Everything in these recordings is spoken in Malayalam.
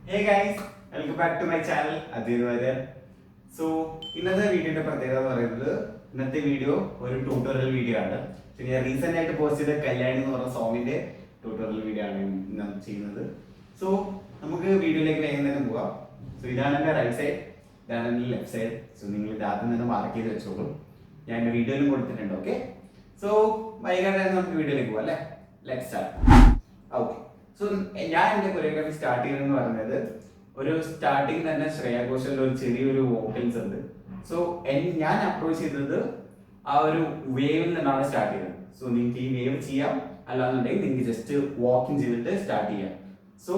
Hey guys, welcome back to my channel Adil Vaidyan. So, ഇന്നത്തെ വീഡിയോയുടെ പ്രത്യേകത എന്ന് പറയുന്നത് ഇന്നത്തെ വീഡിയോ ഒരു ട്യൂട്ടോറിയൽ വീഡിയോ ആണ്. ഞാൻ റീസെന്റ് ആയിട്ട് പോസ്റ്റ് ചെയ്ത കല്യാണി എന്ന് പറഞ്ഞ സോങ്ങിന്റെ ട്യൂട്ടോറിയൽ വീഡിയോ ആണ് ഇന്ന് ചെയ്യുന്നത്. സോ നമുക്ക് വീഡിയോയിലേക്ക് വേഗം തന്നെ പോവാം. സോ ഇതാണ് എൻ്റെ റൈറ്റ് സൈഡ്, ഇതാണ് എൻ്റെ ലെഫ്റ്റ് സൈഡ്. സോ നിങ്ങൾ ഇത് ആദ്യം തന്നെ മാർക്ക് ചെയ്ത് വെച്ചോളൂ. ഞാൻ എൻ്റെ വീഡിയോയിലും കൊടുത്തിട്ടുണ്ട്. ഓക്കെ, സോ വൈകാതെ നമുക്ക് വീഡിയോയിലേക്ക് പോവാം അല്ലേ. Let's start. ഓക്കെ, സോ ഞാൻ എൻ്റെ കൊറിയോഗ്രാഫി സ്റ്റാർട്ട് ചെയ്യുന്നതെന്ന് പറയുന്നത് ഒരു സ്റ്റാർട്ടിങ് തന്നെ ശ്രേയ ഘോഷലിന്റെ ഒരു ചെറിയൊരു വോക്കൽസ് ഉണ്ട്. സോ ഞാൻ അപ്രോച്ച് ചെയ്തത് ആ ഒരു വേവിൽ നിന്നാണ് സ്റ്റാർട്ട് ചെയ്തത്. സോ നിങ്ങൾക്ക് ഈ വേവ് ചെയ്യാം, അല്ലാന്നുണ്ടെങ്കിൽ നിങ്ങൾക്ക് ജസ്റ്റ് വാക്കിംഗ് ചെയ്തിട്ട് സ്റ്റാർട്ട് ചെയ്യാം. സോ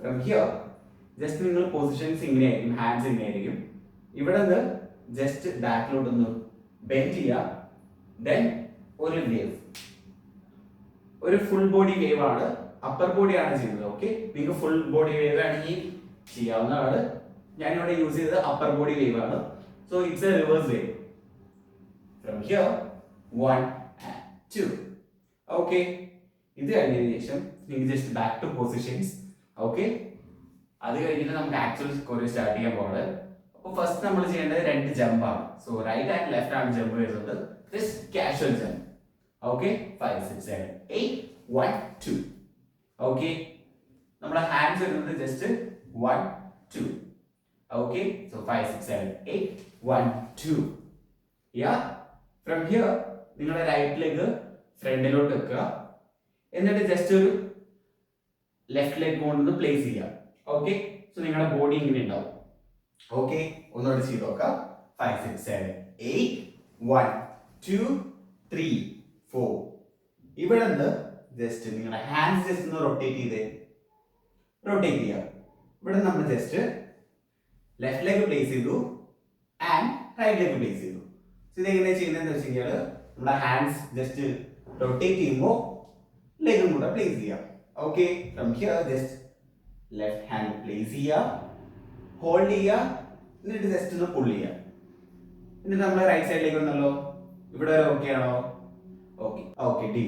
ഫ്രം ഹിയർ ജസ്റ്റ് നിങ്ങൾ പൊസിഷൻസ് ഇങ്ങനെയായിരിക്കും, ഹാൻഡ്സ് ഇങ്ങനെയായിരിക്കും. ഇവിടെ നിന്ന് ജസ്റ്റ് ബാക്കിലോട്ടൊന്ന് ബെൻഡ് ചെയ്യുക. ദെൻ ഒരു വേവ്, ഒരു ഫുൾ ബോഡി വേവ് ആണ്, അപ്പർ ബോഡി ആണ് ചെയ്യുന്നത്. ഓക്കെ, നിങ്ങൾക്ക് ഫുൾ ബോഡി വേവ് ആണെങ്കിൽ ചെയ്യാവുന്നതാണ്. ഞാനിവിടെ യൂസ് ചെയ്തത് അപ്പർ ബോഡി വേവ് ആണ്. So it's a reverse wave. From here 1 and 2. Okay, ഇത് കഴിഞ്ഞതിന് ശേഷം നിങ്ങൾക്ക് just back to positions. Okay, അത് കഴിഞ്ഞിട്ട് നമുക്ക് ആക്ച്വൽ കൊറിയോ സ്റ്റാർട്ട് ചെയ്യാൻ പോകുന്നത്. അപ്പോൾ ഫസ്റ്റ് നമ്മൾ ചെയ്യേണ്ടത് 2 ജമ്പാണ്. സോ റൈറ്റ് ആൻഡ് ലെഫ്റ്റ് ആണ് ജമ്പ് വരുന്നത്. Just casual jump. Okay, 5 6 7 8 1 2. Okay, നമ്മുടെ ഹാൻഡ്സ് വരുന്നത് just 1 2. Okay, so 5 6 7 8 1 2. Yeah, from here നിങ്ങളുടെ റൈറ്റ് ലെഗ് ഫ്രണ്ടിലോട്ട് വെക്കുക. എന്നിട്ട് ജസ്റ്റ് ഒരു ലെഫ്റ്റ് ലെഗ് കൊണ്ടൊന്ന് പ്ലേസ് ചെയ്യുക. ഓക്കെ, സോ നിങ്ങളുടെ ബോഡി ഇങ്ങനെ ഉണ്ടാവും. ഓക്കെ, ഒന്നുകൂടെ ചെയ്ത് നോക്കാം. 5 6 7 8 1 2 3 4. ഇവിടെ നിന്ന് ജസ്റ്റ് നിങ്ങളുടെ ഹാൻഡ്സ് ജസ്റ്റ് ഒന്ന് റൊട്ടേറ്റ് ചെയ്യുക. ഇവിടെ നമ്മൾ ജസ്റ്റ് ലെഫ്റ്റ് ലെഗ് പ്ലേസ് ചെയ്തു ആൻഡ് റൈറ്റ് ലെഗ് പ്ലേസ് ചെയ്തു. ഇത് എങ്ങനെ ചെയ്യുന്നതെന്ന് വെച്ച് കഴിഞ്ഞാൽ നമ്മുടെ ഹാൻഡ്സ് ജസ്റ്റ് റൊട്ടേറ്റ് ചെയ്യുമ്പോൾ ലെഗും കൂടെ പ്ലേസ് ചെയ്യാം. Okay, from here just left hand place ചെയ്യുക, ഹോൾഡ് ചെയ്യുക, എന്നിട്ട് ജസ്റ്റ് ഒന്ന് പുൾ ചെയ്യുക. എന്നിട്ട് നമ്മൾ റൈറ്റ് സൈഡിലേക്ക് വന്നല്ലോ. ഇവിടെ വരെ ഓക്കെ ആണോ? Okay okay D.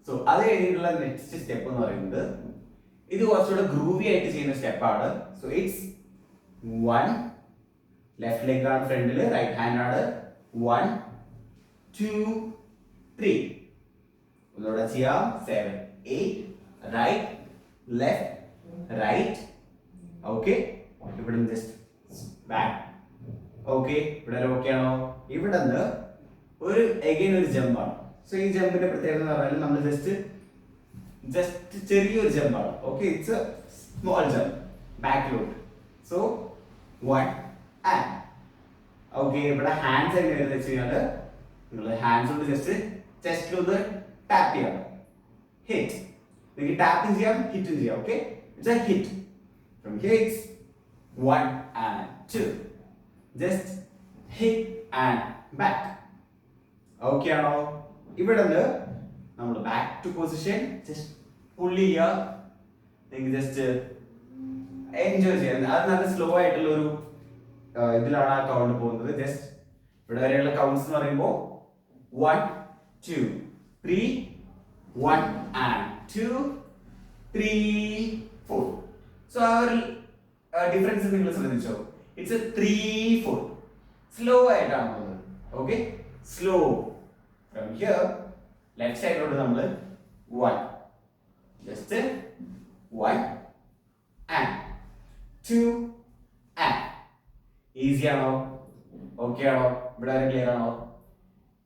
സോ അത് കഴിഞ്ഞിട്ടുള്ള നെക്സ്റ്റ് സ്റ്റെപ്പ് എന്ന് പറയുന്നത് ഇത് കുറച്ചുകൂടെ ഗ്രൂവി ആയിട്ട് ചെയ്യുന്ന സ്റ്റെപ്പാണ്. സോ ഇറ്റ്സ് 1, ലെഫ്റ്റ് ലെഗ് ആണ് ഫ്രണ്ടിൽ, റൈറ്റ് ഹാൻഡ് ആണ്. 1 2 3. ഒന്നുകൂടെ ചെയ്യാം. 7 8 റൈറ്റ് ലെഫ്റ്റ് റൈറ്റ്. ഓക്കെ, ഇവിടെ നിന്ന് ജസ്റ്റ് ബാക്ക്. ഓക്കെ, ഇവിടെ ഓക്കെ ആണോ? ഇവിടെ നിന്ന് ഒരു അഗൈൻ ഒരു ജമ്പാണ്. സോ ഈ ജമ്പിന്റെ പ്രത്യേകത എന്ന് പറഞ്ഞാൽ നമ്മൾ ജസ്റ്റ് ചെറിയൊരു ജമ്പാണ്. Okay, it's a small jump ബാക്കിലോട്ട്. So 1 and. ഓക്കെ, ഇവിടെ ഹാൻഡ്സ് എങ്ങനെ വരുന്നത് വെച്ച് കഴിഞ്ഞാൽ നിങ്ങൾ ഹാൻഡ്സ് കൊണ്ട് ജസ്റ്റ് ചെസ്റ്റിലൊന്ന് ടാപ്പ് ചെയ്യണം. ഹിറ്റ്, നിങ്ങൾക്ക് ടാപ്പിംഗ് ചെയ്യാം, ഹിറ്റും ചെയ്യാം. Okay, it's a hit. From here it's 1 and 2. Just hit and back. Okay ആണോ? ഇവിടെ നിന്ന് നമ്മൾ back to position just pull ചെയ്യുക. നിങ്ങൾക്ക് ജസ്റ്റ് എൻജോയ് ചെയ്യാം. അത് നല്ല സ്ലോ ആയിട്ടുള്ള ഒരു ഇതിലാണ് ആ കൗണ്ട് പോകുന്നത്. ജസ്റ്റ് ഇവിടെ വരെയുള്ള കൗണ്ട്സ് എന്ന് പറയുമ്പോൾ 1 2 3 1 and 2 3 4. സോ ആ ഒരു ഡിഫറൻസ് നിങ്ങൾ ശ്രദ്ധിച്ചോ? It's A 3 4. സ്ലോ ആയിട്ടാണ് പോകുന്നത്. Okay, slow. From here left സൈഡിലോട്ട് നമ്മൾ 1 ജസ്റ്റ് 1 and 2 and. ഈസി ആണോ? ഓക്കെ ആണോ? ഇവിടെ വരെ ക്ലിയർ ആണോ?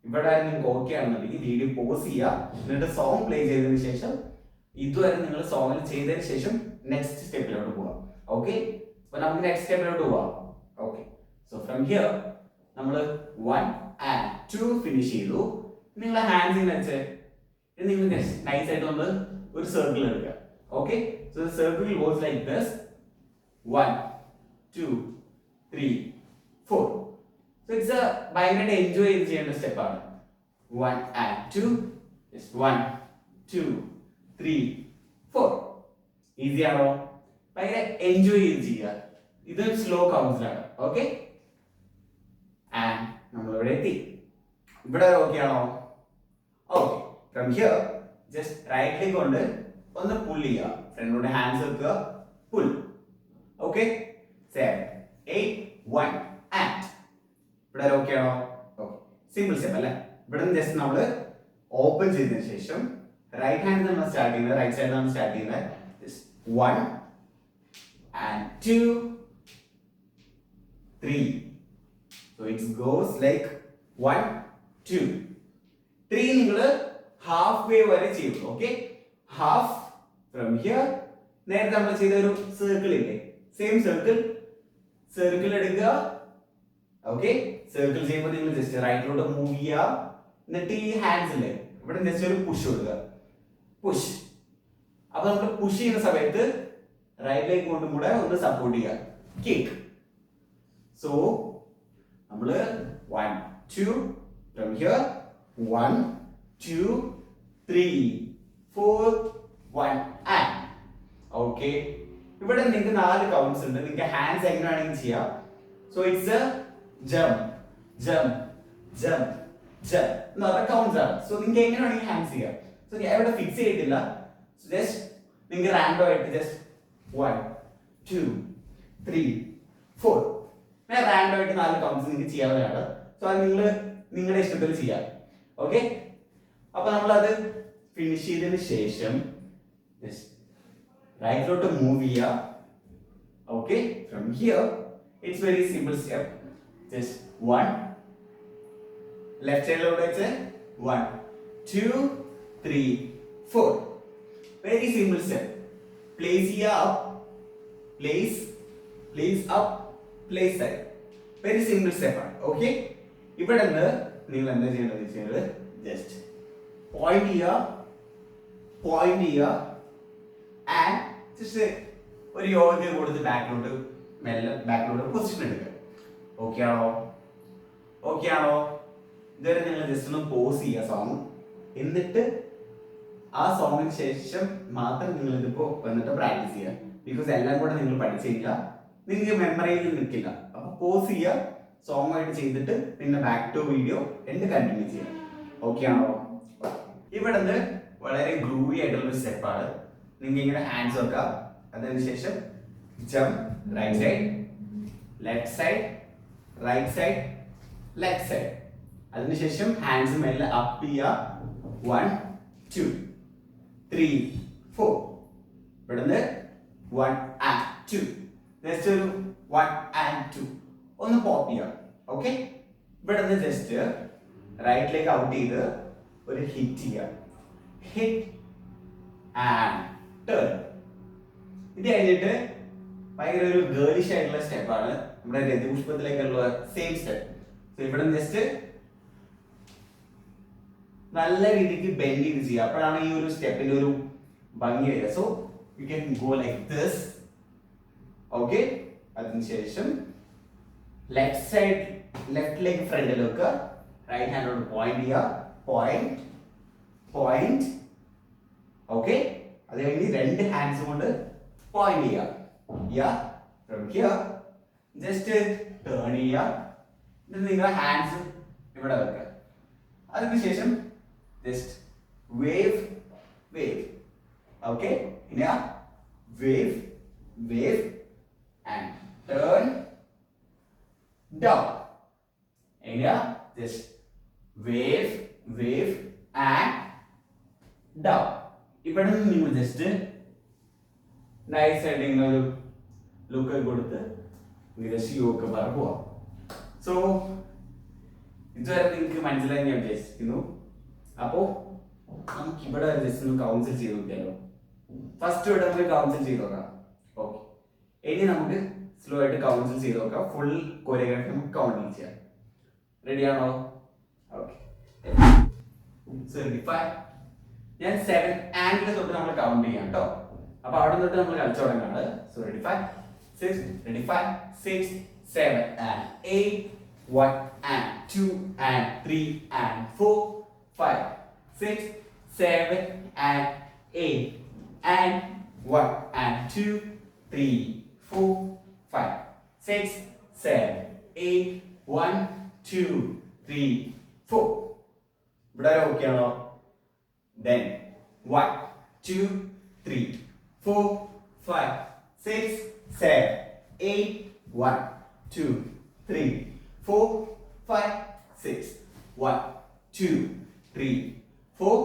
ഇവിടെ നിങ്ങൾക്ക് ഓക്കെ ആണെന്നുണ്ടെങ്കിൽ വീഡിയോ പോസ് ചെയ്യുക. എന്നിട്ട് സോങ് പ്ലേ ചെയ്തതിനു ശേഷം ഇതുവരെ നിങ്ങൾ സോങ്ങിൽ ചെയ്തതിന് ശേഷം നെക്സ്റ്റ് സ്റ്റെപ്പിലോട്ട് പോവാം. ഓക്കെ, അപ്പൊ നമുക്ക് നെക്സ്റ്റ് സ്റ്റെപ്പിലോട്ട് പോവാം. ഓക്കെ, സോ ഫ്രം ഹിയർ നമ്മൾ 1 and 2 ഫിനിഷ് ചെയ്തു. നിങ്ങളെ ഹാൻഡ്സ് ഇങ്ങനെ വെച്ച് നിങ്ങൾ നൈസ് ആയിട്ട് ഒന്ന് ഒരു സർക്കിൾ എടുക്കുക. Okay, so circle goes like this. 1 2 3 4. So it's A ഭയങ്കരമായിട്ട് എൻജോയ് ചെയ്ത് ചെയ്യേണ്ട സ്റ്റെപ്പാണ്. 1 and 2 ജസ്റ്റ് 1 2 3 4. ഈസി ആണോ? ഭയങ്കര എൻജോയ് ചെയ്ത് ചെയ്യുക. ഇത് സ്ലോ കൗണ്ട്സിലാണ്. ഓക്കെ, ആൻഡ് നമ്മൾ ഇവിടെ എത്തി. ഇവിടെ ഓക്കെ ആണോ? Okay, from here just right leg കൊണ്ട് ഒന്ന് പുൾ ചെയ്യുക. ഫ്രണ്ടിലൂടെ ഹാൻഡ്സ് വെക്കുക, പുൾ. Okay, 7, 8, 1 and ഇവിടെ ഓക്കെ ആണോ? ഓക്കെ, സിമ്പിൾ സ്റ്റെപ്പ് അല്ലേ? ഇവിടെ ജസ്റ്റ് നമ്മൾ ഓപ്പൺ ചെയ്തതിനു ശേഷം റൈറ്റ് ഹാൻഡിൽ നമ്മൾ സ്റ്റാർട്ട് ചെയ്യുന്നത്, റൈറ്റ് സൈഡിൽ നമ്മൾ സ്റ്റാർട്ട് ചെയ്യുന്നത് 1 and 2, 3. So it goes like 1, 2, 3. നിങ്ങൾ ഹാഫ് വേ വരെ ചെയ്തു. Okay, half from here. നേരത്തെ നമ്മൾ ചെയ്ത ഒരു സർക്കിൾ ഇല്ലേ, സെയിം സർക്കിൾ എടുക്കുക. ഓക്കെ, സർക്കിൾ ചെയ്യുമ്പോൾ നിങ്ങൾ ജസ്റ്റ് റൈറ്റിലോട്ട് മൂവ് ചെയ്യുക. എന്നിട്ട് ഈ ഹാൻഡ്സ് ഇല്ലേ, ഇവിടെ ജസ്റ്റ് ഒരു പുഷ് കൊടുക്കുക. പുഷ്. അപ്പൊ നമ്മൾ പുഷ് ചെയ്യുന്ന സമയത്ത് റൈറ്റിലേക്ക് കൊണ്ടും കൂടെ ഒന്ന് സപ്പോർട്ട് ചെയ്യുക. കിക്ക്. സോ നമ്മള് 1, 2 ഫ്രം ഹിയർ 1, 2, 3, 4, 1 and ഓക്കെ. ഇവിടെ നിങ്ങൾക്ക് 4 കൗണ്ട്സ് ഉണ്ട്. നിങ്ങൾക്ക് ഹാൻഡ്സ് എങ്ങനെ വേണമെങ്കിൽ ചെയ്യാം. So it's A jump jump jump jump എന്നൊക്കെ കൗണ്ട്സ് ആണ്. സോ നിങ്ങൾക്ക് എങ്ങനെ വേണമെങ്കിൽ ഹാൻഡ്സ് ചെയ്യാം. സോ ഞാൻ ഇവിടെ ഫിക്സ് ചെയ്തിട്ടില്ല. സോ ജസ്റ്റ് നിങ്ങൾക്ക് റാൻഡം ആയിട്ട് ജസ്റ്റ് 1, 2, 3, 4 ഞാൻ റാൻഡം ആയിട്ട് 4 കൗണ്ട്സ് നിങ്ങൾക്ക് ചെയ്യാവുന്നതാണ്. സോ അത് നിങ്ങളുടെ ഇഷ്ടത്തിൽ ചെയ്യാം. ഓക്കെ, അപ്പൊ നമ്മളത് ഫിനിഷ് ചെയ്തതിന് ശേഷം റൈറ്റിലോട്ട് മൂവ് ചെയ്യുക. Okay, from here it's very simple step. Just 1 left സൈഡിലോട്ട് വെച്ച് 1, 2, 3, 4. Very simple step. പ്ലേസ് ചെയ്യുക, up place, place up, place side. Very simple step ആണ്. ഓക്കെ, ഇവിടെ നിന്ന് നിങ്ങൾ എന്താ ചെയ്യേണ്ടത് വെച്ചാൽ ജസ്റ്റ് പോയിന്റ് ചെയ്യുക ആൻഡ് ജസ്റ്റ് ഒരു യോഗ കൊടുത്ത് ബാക്കിലോട്ട് മെല്ലെ ബാക്കിലോട്ട് പൊസിഷൻ എടുക്കുക. ഓക്കെ ആണോ? ഓക്കെ ആണോ? ഇതുവരെ നിങ്ങൾ ജസ്റ്റ് ഒന്ന് പോസ് ചെയ്യുക സോങ്. എന്നിട്ട് ആ സോങ്ങിന് ശേഷം മാത്രം നിങ്ങൾ ഇതിപ്പോ വന്നിട്ട് പ്രാക്ടീസ് ചെയ്യുക. ബിക്കോസ് എല്ലാം കൂടെ നിങ്ങൾ പഠിച്ചില്ല, നിങ്ങൾക്ക് മെമ്മറിയിൽ നിൽക്കില്ല. അപ്പൊ പോസ് ചെയ്യുക, സോങ് ആയിട്ട് ചെയ്തിട്ട് പിന്നെ ബാക്ക് ടു വീഡിയോ എന്ത് കണ്ടിന്യൂ ചെയ്യാം. ഓക്കെ ആണോ? ഇവിടെ നിന്ന് വളരെ ഗ്രൂവി ആയിട്ടുള്ള ഒരു സ്റ്റെപ്പാണ്. നിങ്ങൾക്ക് ഇങ്ങനെ ഹാൻഡ്സ് വെക്കാം. അതിനുശേഷം jump, right side, left side, right side, left side. അതിനുശേഷം ഹാൻഡ്സ് മെല്ലെ അപ്പ് ചെയ്യുക. 1, 2, 3, 4. ഇവിടുന്ന് 1 and 2. ജസ്റ്റ് ഒരു 1 and 2 ഒന്ന് പോപ്പ് ചെയ്യാം. ഓക്കെ, ഇവിടുന്ന് ജസ്റ്റ് റൈറ്റിലേക്ക് ഔട്ട് ചെയ്ത് ഒരു ഹിറ്റ് ചെയ്യുക. Hit and turn. ഇത് കഴിഞ്ഞിട്ട് ഭയങ്കര ഒരു ഗേളിഷ് ആയിട്ടുള്ള സ്റ്റെപ്പാണ്. നമ്മുടെ രതിപുഷ്പത്തിലേക്കുള്ള സെയിം സ്റ്റെപ്പ്. സോ ഇവിടെ ജസ്റ്റ് നല്ല രീതിക്ക് ബെൻഡ് ചെയ്ത് ചെയ്യുക. അപ്പോഴാണ് ഈ ഒരു സ്റ്റെപ്പിന്റെ ഒരു ഭംഗി വരിക. So you can go like this. Okay, അതിനുശേഷം ലെഫ്റ്റ് സൈഡ്, ലെഫ്റ്റ് ലെഗ് ഫ്രണ്ടിൽ വെക്കുക. റൈറ്റ് ഹാൻഡോട് പോയിന്റ് ചെയ്യുക. Point point. ഓക്കെ, അത് കഴിഞ്ഞ് 2 ഹാൻഡ്സ് കൊണ്ട് പോയിന്റ് ചെയ്യുക. ജസ്റ്റ് ടേൺ ചെയ്യുക. എന്നിട്ട് നിങ്ങളുടെ ഹാൻഡ്സ് ഇവിടെ വെക്കുക. അതിനുശേഷം ജസ്റ്റ് വേവ് വേവ്. ഓക്കെ, ഇനി wave wave and turn down. Area just wave and down. ഇവിടെ നിന്ന് നിങ്ങൾ ജസ്റ്റ് നൈസ് ആയിട്ട് ഇങ്ങനെ ഒരു ലുക്ക് കൊടുത്ത് ജസ്റ്റ് യോഗ പറ പോവാം. സോ ഇതുവരെ നിങ്ങൾക്ക് മനസ്സിലായി ഞാൻ ഉദ്ദേശിക്കുന്നു. അപ്പോ നമുക്ക് ഇവിടെ ജസ്റ്റ് ഒന്ന് കൗൺസിൽ ചെയ്ത് നോക്കിയാലോ. ഫസ്റ്റ് ഇവിടെ നമുക്ക് കൗൺസിൽ ചെയ്ത് നോക്കാം. ഓക്കെ, ഇനി നമുക്ക് സ്ലോ ആയിട്ട് കൗൺസിൽ ചെയ്ത് നോക്കാം. ഫുൾ കൊറിയോഗ്രാഫി നമുക്ക് കൗണ്ടിൽ ചെയ്യാം. റെഡി ആണോ? ഓക്കെ, ഞാൻ 7 ആംഗിൾ തൊട്ട് നമ്മൾ കൗണ്ട് ചെയ്യാം കേട്ടോ. അപ്പൊ അവിടെ തൊട്ട് നമ്മൾ കളിച്ചു തുടങ്ങാണ്. So ready 5, 6, ready 5, 6, 7 and 8, 1 and 2 and 3 and 4, 5, 6, 7 and 8 and 1 and 2, 3, 4, 5, 6, 7, 8, 1, 2, 3, 4. ഇവിടെ ഓക്കെ ആണോ? Then 1, 2, 3, 4, 5, 6, 7, 8. 1, 2, 3, 4, 5, 6. 1, 2, 3, 4,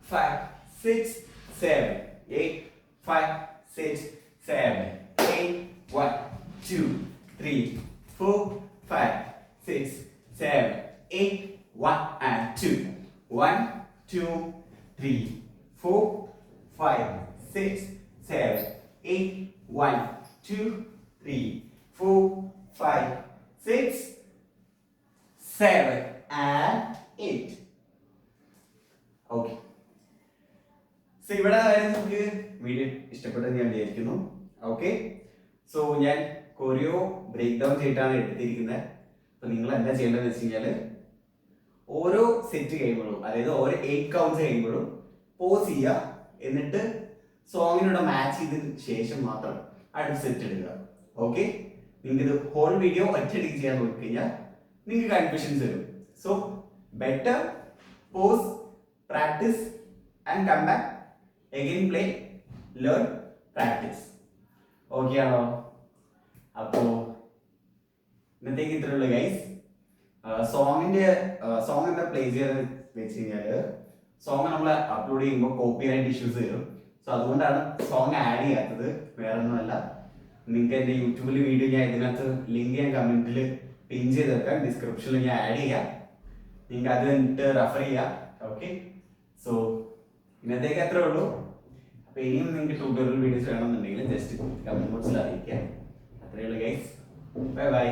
5, 6, 7, 8, 5, 6, 7, 8. 1, 2, 3, 4, 5, 6, 7, 8. 1 and 2. 1, 2, 3, 4, 5, 6, 7, 8. 1, 2, 3, 4, 5, 6, 7 and 8. Okay. So ഇവിടെ നിങ്ങൾക്ക് വീഡിയോ ഇഷ്ടപ്പെട്ടെന്ന് ഞാൻ വിചാരിക്കുന്നു. ഓക്കെ, സോ ഞാൻ കൊറിയോ ബ്രേക്ക് ഡൗൺ ചെയ്തിട്ടാണ് എടുത്തിരിക്കുന്നത്. അപ്പൊ നിങ്ങൾ എന്താ ചെയ്യേണ്ടതെന്ന് വെച്ച് കഴിഞ്ഞാൽ ഓരോ സെറ്റ് കഴിയുമ്പോഴും, അതായത് ഓരോ 8 കൗണ്ട്സ് കഴിയുമ്പോഴും പോസ് ചെയ്യുക. എന്നിട്ട് സോങ്ങിനോട് മാച്ച് ചെയ്തതിന് ശേഷം മാത്രം അടുത്ത സെറ്റ് എടുക്കുക. ഓക്കെ, നിങ്ങൾക്ക് ഇത് ഹോൾ വീഡിയോ ഒറ്റയടിക്ക് ചെയ്യാൻ നോക്കി കഴിഞ്ഞാൽ നിങ്ങൾക്ക് കൺഫ്യൂഷൻസ് വരും. So better pose, practice and come back, again play, learn, practice. Okay ആണോ? അപ്പോ ഇന്നത്തേക്ക് ഇത്രേ ഉള്ളൂ ഗൈസ്. സോങ് എന്താ പ്ലേ ചെയ്ത് വെച്ച് കഴിഞ്ഞാല് സോങ് നമ്മൾ അപ്ലോഡ് ചെയ്യുമ്പോൾ കോപ്പിറൈറ്റ് ഇഷ്യൂസ് വരും. സോ അതുകൊണ്ടാണ് സോങ് ആഡ് ചെയ്യാത്തത്, വേറെ ഒന്നുമല്ല. നിങ്ങൾക്ക് എൻ്റെ യൂട്യൂബിൽ വീഡിയോ ഞാൻ ഇതിനകത്ത് ലിങ്ക് ഞാൻ കമന്റിൽ പിൻ ചെയ്ത് വെക്കാം, ഡിസ്ക്രിപ്ഷനിൽ ഞാൻ ആഡ് ചെയ്യാം. നിങ്ങൾക്ക് അത് കണ്ടിട്ട് റെഫർ ചെയ്യാം. ഓക്കെ, സോ ഇന്നത്തേക്ക് അത്രേ ഉള്ളൂ. അപ്പൊ ഇനിയും നിങ്ങൾക്ക് ട്യൂട്ടോറിയൽ വീഡിയോസ് വേണമെന്നുണ്ടെങ്കിൽ ജസ്റ്റ് കമന്റ് ബോക്സിൽ അറിയിക്കാം. അത്രേ ഉള്ളൂ ഗൈസ്. Bye bye.